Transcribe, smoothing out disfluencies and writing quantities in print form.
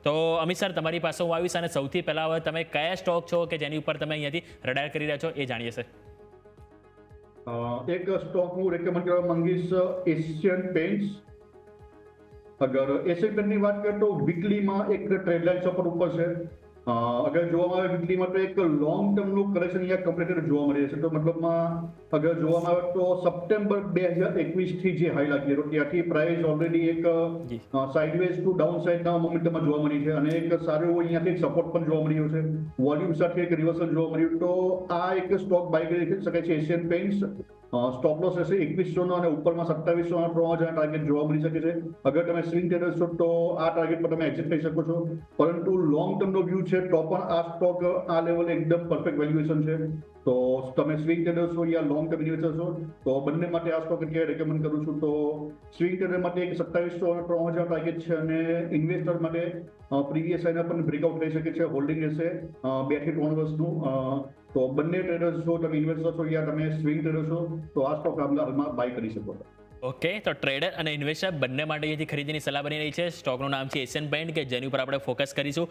તો અમિત સર, તમારી પાસે હું આવીશ અને સૌથી પહેલાં હવે તમે કયા સ્ટોક છો કે જેની ઉપર તમે અહીંયાથી રડાર કરી રહ્યા છો એ જાણીએ સર. એક સ્ટોક હું રેકમેન્ડ કરવા માંગીશ, એશિયન પેન્ટ્સ. અગર એશિયન પેન્ટની વાત કરીએ તો વીકલીમાં એક ટ્રેડ લાઇન સપોર્ટ ઉપર છે. અગર જોવામાં આવે વીકલીમાં તો એક લોંગ ટર્મનું કરેક્શન અહીંયા કમ્પ્લીટેડ જોવા મળી છે. તો મતલબમાં અગર જોવામાં આવે તો સપ્ટેમ્બર 2021 થી જે હાઈ લાગી હતો ત્યાંથી પ્રાઇસ ઓલરેડી એક સાઇડવેઝ ટુ ડાઉન સાઇડના મોમેન્ટમાં જોવા મળી છે અને એક સારો એવો અહીંયાથી સપોર્ટ પણ જોવા મળ્યો છે. વોલ્યુમ સાથે એક રિવર્સલ જોવા મળ્યું. તો આ એક સ્ટોક બાય કરી શકાય છે એશિયન પેન્ટ્સ. સ્ટોપ લોસ રહેશે 2100 અને ઉપરમાં 2700 3000 ટાર્ગેટ જોવા મળી શકે છે. અગર તમે સ્વિંગ ટ્રેડર છો તો આ ટાર્ગેટ પર તમે એક્ઝિટ કરી શકો છો. પરંતુ લોંગ ટર્મનો વ્યૂ છે તો પણ આ સ્ટોક આ લેવલે એકદમ પરફેક્ટ વેલ્યુએશન છે. તો તમે સ્વિંગ ટ્રેડર છો યા લોંગ ટર્મ ઇન્વેસ્ટર છો તો બંને માટે આ સ્ટોક અત્યારે રેકમેન્ડ કરું છું. તો સ્વિંગ ટ્રેડર માટે એક 2700 અને 3000 ટાર્ગેટ છે અને ઇન્વેસ્ટર માટે પ્રીવિયસ સાઇન પણ બ્રેકઆઉટ થઈ શકે છે. હોલ્ડિંગ રહેશે 2 થી 3 વર્ષનું. તો બંને ટ્રેડર્સ છો, તમે ઇન્વેસ્ટર છો યા તમે સ્વિંગ ટ્રેડર છો તો આ સ્ટોક હાલમાં બાય કરી શકો છો. ઓકે, તો ટ્રેડર અને ઇન્વેસ્ટર બંને માટે અહીંયાથી ખરીદીની સલાહ બની રહી છે. સ્ટોકનું નામ છે એશિયન પેન્ટ કે જેની ઉપર આપણે ફોકસ કરીશું